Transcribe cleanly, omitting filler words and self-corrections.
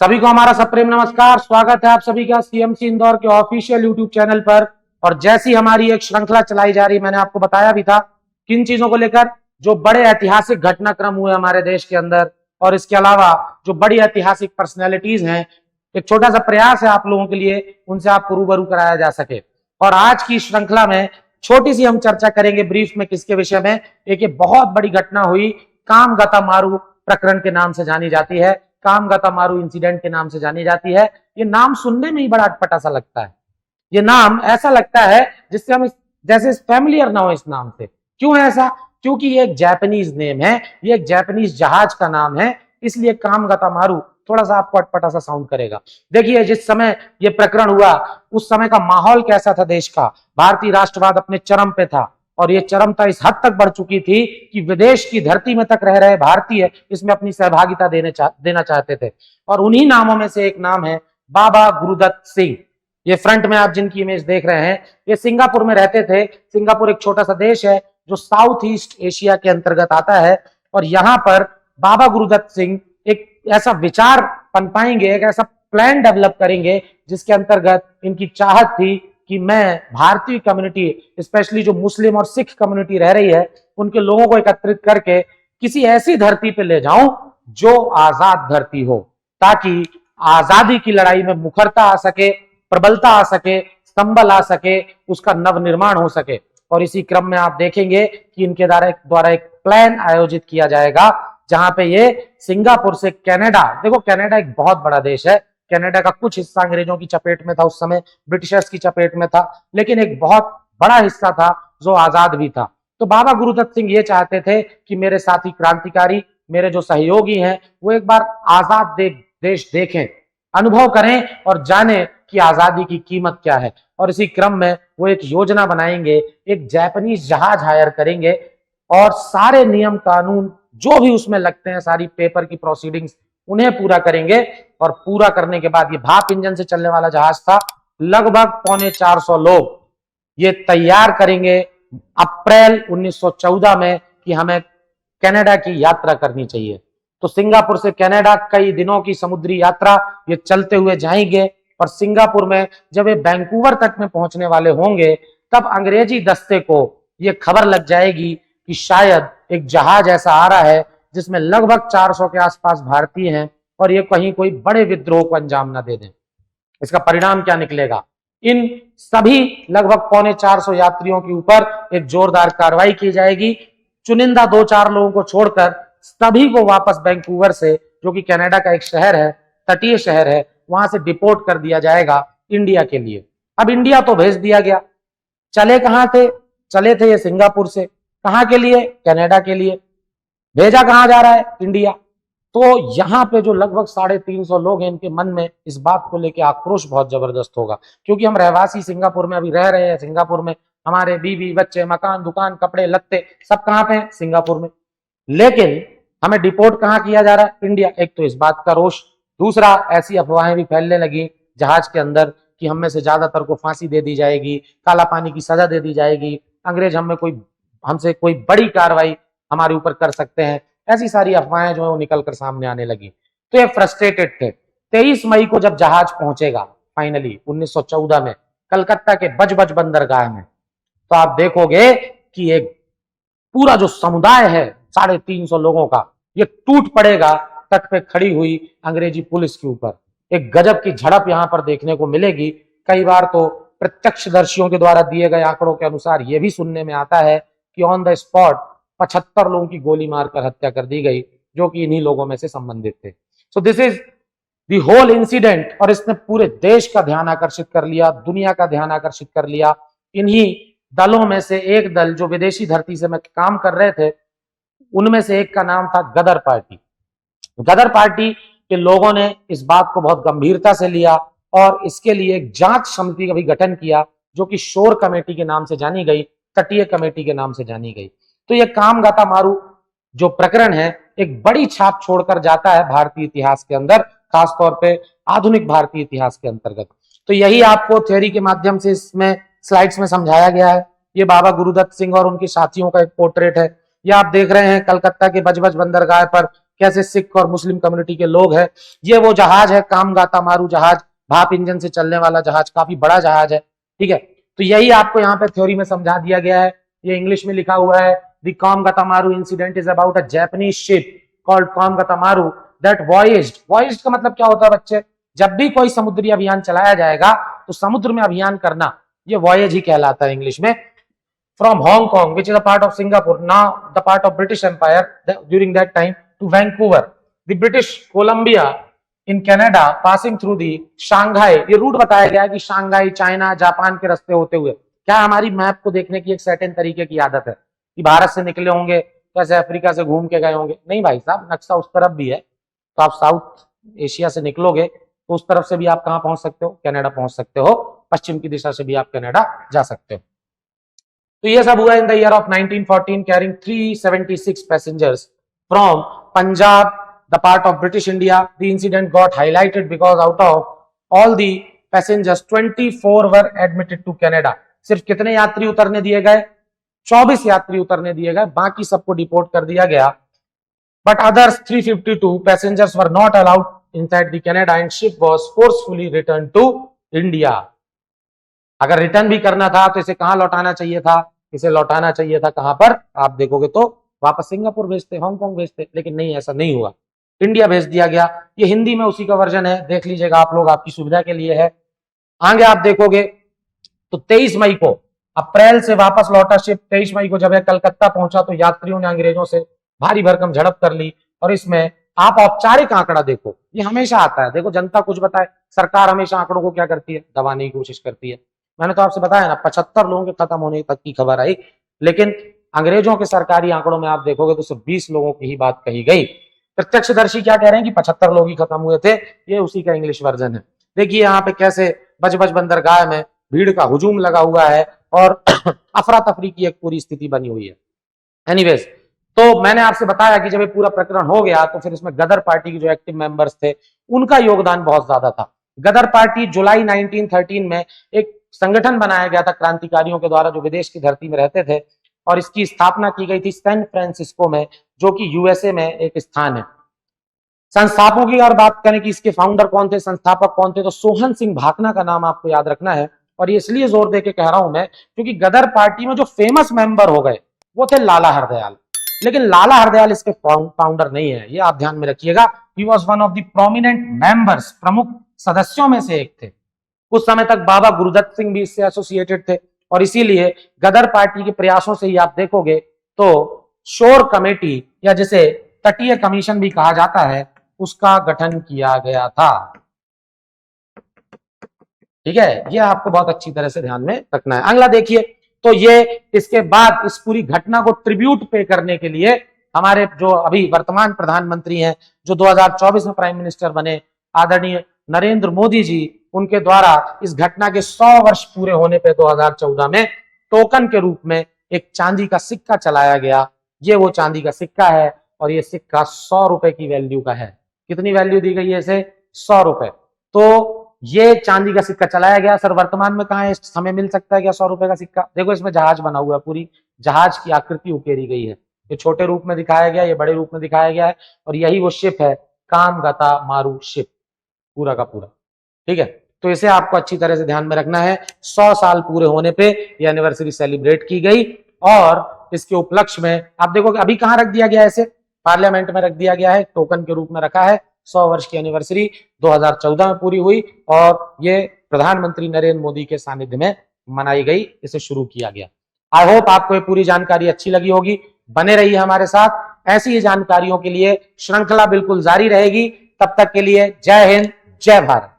सभी को हमारा सप्रेम नमस्कार। स्वागत है आप सभी का सीएमसी इंदौर के ऑफिशियल यूट्यूब चैनल पर। और जैसी हमारी एक श्रृंखला चलाई जा रही, मैंने आपको बताया भी था किन चीजों को लेकर, जो बड़े ऐतिहासिक घटनाक्रम हुए हमारे देश के अंदर और इसके अलावा जो बड़ी ऐतिहासिक पर्सनैलिटीज हैं, एक छोटा सा प्रयास है आप लोगों के लिए उनसे आपको रूबरू कराया जा सके। और आज की श्रृंखला में छोटी सी हम चर्चा करेंगे ब्रीफ में किसके विषय में। एक ये बहुत बड़ी घटना हुई, कामगता मारू प्रकरण के नाम से जानी जाती है, कामगता मारू इंसिडेंट के नाम से जानी जाती है। ये नाम सुनने में ही बड़ा अटपटा सा लगता है। ये नाम ऐसा लगता है जिससे हम जैसे फैमिलियर ना हो इस नाम से। क्यों है ऐसा? क्योंकि ये एक जापानीज नेम है, ये एक जापानीज जहाज का नाम है, इसलिए कामगता मारू थोड़ा सा आपको अटपटा सा साउंड करेगा। देखिए, जिस समय ये प्रकरण हुआ उस समय का माहौल कैसा था देश का। भारतीय राष्ट्रवाद अपने चरम पे था और ये चरमता इस हद तक बढ़ चुकी थी कि विदेश की धरती में तक रह रहे भारतीय इसमें अपनी सहभागिता देना चाहते थे। और उन्हीं नामों में से एक नाम है बाबा गुरुदत्त सिंह। ये फ्रंट में आप जिनकी इमेज देख रहे हैं, ये सिंगापुर में रहते थे। सिंगापुर एक छोटा सा देश है जो साउथ ईस्ट एशिया के अंतर्गत आता है। और यहाँ पर बाबा गुरुदत्त सिंह एक ऐसा विचार पनपाएंगे, एक ऐसा प्लान डेवलप करेंगे जिसके अंतर्गत इनकी चाहत थी कि मैं भारतीय कम्युनिटी, स्पेशली जो मुस्लिम और सिख कम्युनिटी रह रही है, उनके लोगों को एकत्रित करके किसी ऐसी धरती पे ले जाऊं जो आजाद धरती हो, ताकि आजादी की लड़ाई में मुखरता आ सके, प्रबलता आ सके, संबल आ सके, उसका नवनिर्माण हो सके। और इसी क्रम में आप देखेंगे कि इनके द्वारा एक प्लान आयोजित किया जाएगा जहां पे ये सिंगापुर से कनाडा, देखो कनाडा एक बहुत बड़ा देश है, कनाडा का कुछ हिस्सा अंग्रेजों की चपेट में था, उस समय ब्रिटिशर्स की चपेट में था, लेकिन एक बहुत बड़ा हिस्सा था जो आजाद भी था। तो बाबा गुरुदत्त सिंह ये चाहते थे कि मेरे साथी क्रांतिकारी, मेरे जो सहयोगी हैं, वो एक बार आजाद देश देखें, अनुभव करें और जाने कि आजादी की कीमत क्या है। और इसी क्रम में वो एक योजना बनाएंगे, एक जापानीज जहाज हायर करेंगे और सारे नियम कानून जो भी उसमें लगते हैं, सारी पेपर की प्रोसीडिंग्स, उन्हें पूरा करेंगे। और पूरा करने के बाद, ये भाप इंजन से चलने वाला जहाज था, लगभग 450 लोग ये तैयार करेंगे अप्रैल 1914 में कि हमें कनाडा की यात्रा करनी चाहिए। तो सिंगापुर से कनाडा कई दिनों की समुद्री यात्रा ये चलते हुए जाएंगे। और सिंगापुर में जब ये वैंकूवर तक में पहुंचने वाले होंगे, तब अंग्रेजी दस्ते को ये खबर लग जाएगी कि शायद एक जहाज ऐसा आ रहा है जिसमें लगभग 400 के आसपास भारतीय हैं और ये कहीं कोई बड़े विद्रोह को अंजाम ना दे दें। इसका परिणाम क्या निकलेगा? इन सभी लगभग 450 यात्रियों के ऊपर एक जोरदार कार्रवाई की जाएगी। चुनिंदा 2-4 लोगों को छोड़कर सभी को वापस वैंकूवर से, जो कि कनाडा का एक शहर है, तटीय शहर है, वहां से डिपोर्ट कर दिया जाएगा इंडिया के लिए। अब इंडिया तो भेज दिया गया, चले कहां थे? चले थे ये सिंगापुर से, कहां के लिए? कनाडा के लिए। भेजा कहां जा रहा है? इंडिया। तो यहाँ पे जो लगभग 350 लोग हैं, इनके मन में इस बात को लेकर आक्रोश बहुत जबरदस्त होगा, क्योंकि हम रहवासी सिंगापुर में अभी रह रहे हैं। सिंगापुर में हमारे बीवी बच्चे, मकान, दुकान, कपड़े लत्ते सब कहां पे हैं? सिंगापुर में। लेकिन हमें डिपोर्ट कहां किया जा रहा है? इंडिया। एक तो इस बात का रोष, दूसरा ऐसी अफवाहें भी फैलने लगी जहाज के अंदर कि हम में से ज्यादातर को फांसी दे दी जाएगी, काला पानी की सजा दे दी जाएगी, अंग्रेज हमसे कोई बड़ी कार्रवाई हमारे ऊपर कर सकते हैं। ऐसी सारी अफवाहें जो है वो निकलकर सामने आने लगी। तो ये फ्रस्ट्रेटेड थे। 23 मई को जब जहाज पहुंचेगा फाइनली 1914 में कलकत्ता के बजबज बंदरगाह में, तो आप देखोगे कि एक पूरा जो समुदाय है 350 लोगों का, ये टूट पड़ेगा तट पे खड़ी हुई अंग्रेजी पुलिस के ऊपर। एक गजब की झड़प यहां पर देखने को मिलेगी। कई बार तो प्रत्यक्षदर्शियों के द्वारा दिए गए आंकड़ों के अनुसार यह भी सुनने में आता है कि ऑन द स्पॉट 75 लोगों की गोली मारकर हत्या कर दी गई, जो कि इन्हीं लोगों में से संबंधित थे। So this is the whole incident. और इसने पूरे देश का ध्यान आकर्षित कर लिया, दुनिया का ध्यान आकर्षित कर लिया। इन्हीं दलों में से एक दल जो विदेशी धरती से में काम कर रहे थे, उनमें से एक का नाम था गदर पार्टी। गदर पार्टी के लोगों ने इस बात को बहुत गंभीरता से लिया और इसके लिए एक जांच समिति का भी गठन किया, जो कि शोर कमेटी के नाम से जानी गई, तटीय कमेटी के नाम से जानी गई। तो यह कामगता मारू जो प्रकरण है, एक बड़ी छाप छोड़कर जाता है भारतीय इतिहास के अंदर, खासतौर पे आधुनिक भारतीय इतिहास के अंतर्गत। तो यही आपको थ्योरी के माध्यम से इसमें स्लाइड्स में समझाया गया है। ये बाबा गुरुदत्त सिंह और उनके साथियों का एक पोर्ट्रेट है। ये आप देख रहे हैं कलकत्ता के बजबज बंदरगाह पर कैसे सिख और मुस्लिम कम्युनिटी के लोग हैं। ये वो जहाज है कामगाता मारू जहाज, भाप इंजन से चलने वाला जहाज, काफी बड़ा जहाज है, ठीक है। तो यही आपको यहाँ पे थ्योरी में समझा दिया गया है। ये इंग्लिश में लिखा हुआ है, the Komagata Maru incident is about a Japanese ship called Komagata Maru that voyaged. Voyaged का मतलब क्या होता है बच्चे? जब भी कोई समुद्री अभियान चलाया जाएगा तो समुद्र में अभियान करना, ये वॉयज ही कहलाता है इंग्लिश में। From Hong Kong which is a part of Singapore, now the part of British Empire during that time, to Vancouver the British Columbia in Canada passing through the Shanghai. ये रूट बताया गया है कि Shanghai, China, Japan के रास्ते होते हुए। क्या हमारी मैप को देखने की एक सर्टेन तरीके की आदत है कि भारत से निकले होंगे कैसे अफ्रीका से घूम के गए होंगे? नहीं भाई साहब, नक्शा उस तरफ भी है। तो आप साउथ एशिया से निकलोगे तो उस तरफ से भी आप कहां पहुंच सकते हो? कनाडा पहुंच सकते हो। पश्चिम की दिशा से भी आप कनाडा जा सकते हो। तो ये सब हुआ in the year of 1914 carrying 376 passengers from Punjab, the part of British India. The incident got highlighted because out of all the passengers 24 were admitted to Canada. सिर्फ कितने यात्री उतरने दिए गए? 24 यात्री उतरने दिए गए, बाकी सबको डिपोर्ट कर दिया गया। But others 352 passengers were not allowed inside the Canada and ship was forcefully returned to India. अगर रिटर्न भी करना था तो इसे कहां लौटाना चाहिए था? इसे लौटाना चाहिए था कहां पर? आप देखोगे तो वापस सिंगापुर भेजते, हांगकांग भेजते, लेकिन नहीं, ऐसा नहीं हुआ, इंडिया भेज दिया गया। ये हिंदी में उसी का वर्जन है, देख लीजिएगा आप लोग, आपकी सुविधा के लिए है। आगे आप देखोगे तो 23 मई को अप्रैल से वापस लौटा शिप। 23 मई को जब यह कलकत्ता पहुंचा तो यात्रियों ने अंग्रेजों से भारी भरकम झड़प कर ली। और इसमें आप औपचारिक आंकड़ा देखो, ये हमेशा आता है। देखो जनता कुछ बताए, सरकार हमेशा आंकड़ों को क्या करती है? दबाने की कोशिश करती है। मैंने तो आपसे बताया ना, 75 लोगों के खत्म होने तक की खबर आई, लेकिन अंग्रेजों के सरकारी आंकड़ों में आप देखोगे तो सिर्फ 20 लोगों की ही बात कही गई। प्रत्यक्षदर्शी क्या कह रहे हैं कि 75 लोग ही खत्म हुए थे। ये उसी का इंग्लिश वर्जन है। देखिए यहाँ पे कैसे बजबज बंदरगाह में भीड़ का हुजूम लगा हुआ है और अफरा तफरी की एक पूरी स्थिति बनी हुई है। एनीवेज, तो मैंने आपसे बताया कि जब ये पूरा प्रकरण हो गया तो फिर इसमें गदर पार्टी के जो एक्टिव मेंबर्स थे उनका योगदान बहुत ज्यादा था। गदर पार्टी जुलाई 1913 में एक संगठन बनाया गया था क्रांतिकारियों के द्वारा जो विदेश की धरती में रहते थे, और इसकी स्थापना की गई थी सैन फ्रांसिस्को में, जो कि यूएसए में एक स्थान है। संस्थापकों की अगर बात करें कि इसके फाउंडर कौन थे, संस्थापक कौन थे, तो सोहन सिंह भाकना का नाम आपको याद रखना है। और ये इसलिए जोर देके कह रहा हूं मैं क्योंकि गदर पार्टी में जो फेमस मेंबर हो गए वो थे लाला हरदयाल, लेकिन लाला हरदयाल इसके फाउंडर नहीं है, ये आप ध्यान में रखिएगा। He was one of the prominent members, प्रमुख सदस्यों में से एक थे। कुछ समय तक बाबा गुरुदत्त सिंह भी इससे एसोसिएटेड थे, और इसीलिए गदर पार्टी के प्रयासों से ही आप देखोगे तो शोर कमेटी या जिसे तटीय कमीशन भी कहा जाता है उसका गठन किया गया था। ठीक है, ये आपको बहुत अच्छी तरह से ध्यान में रखना है। अगला देखिए, तो ये इसके बाद इस पूरी घटना को ट्रिब्यूट पे करने के लिए हमारे जो अभी वर्तमान प्रधानमंत्री हैं, जो 2024 में प्राइम मिनिस्टर बने, आदरणीय नरेंद्र मोदी जी, उनके द्वारा इस घटना के 100 वर्ष पूरे होने पे 2014 में टोकन के रूप में एक चांदी का सिक्का चलाया गया। ये वो चांदी का सिक्का है और ये सिक्का 100 रुपए की वैल्यू का है। कितनी वैल्यू दी गई है इसे? 100 रुपए। तो ये चांदी का सिक्का चलाया गया। सर वर्तमान में कहाँ है, हमें मिल सकता है क्या 100 रुपए का सिक्का? देखो इसमें जहाज बना हुआ है, पूरी जहाज की आकृति उकेरी गई है। ये छोटे रूप में दिखाया गया, ये बड़े रूप में दिखाया गया है, और यही वो शिप है, कामगाता मारू शिप, पूरा का पूरा। ठीक है, तो इसे आपको अच्छी तरह से ध्यान में रखना है। 100 साल पूरे होने पे ये एनिवर्सरी सेलिब्रेट की गई, और इसके उपलक्ष्य में आप देखोगे अभी कहाँ रख दिया गया है इसे? पार्लियामेंट में रख दिया गया है, टोकन के रूप में रखा है। 100 वर्ष की एनिवर्सरी 2014 में पूरी हुई और ये प्रधानमंत्री नरेंद्र मोदी के सानिध्य में मनाई गई, इसे शुरू किया गया। आई होप आपको ये पूरी जानकारी अच्छी लगी होगी। बने रहिए हमारे साथ, ऐसी ही जानकारियों के लिए श्रृंखला बिल्कुल जारी रहेगी। तब तक के लिए जय हिंद, जय भारत।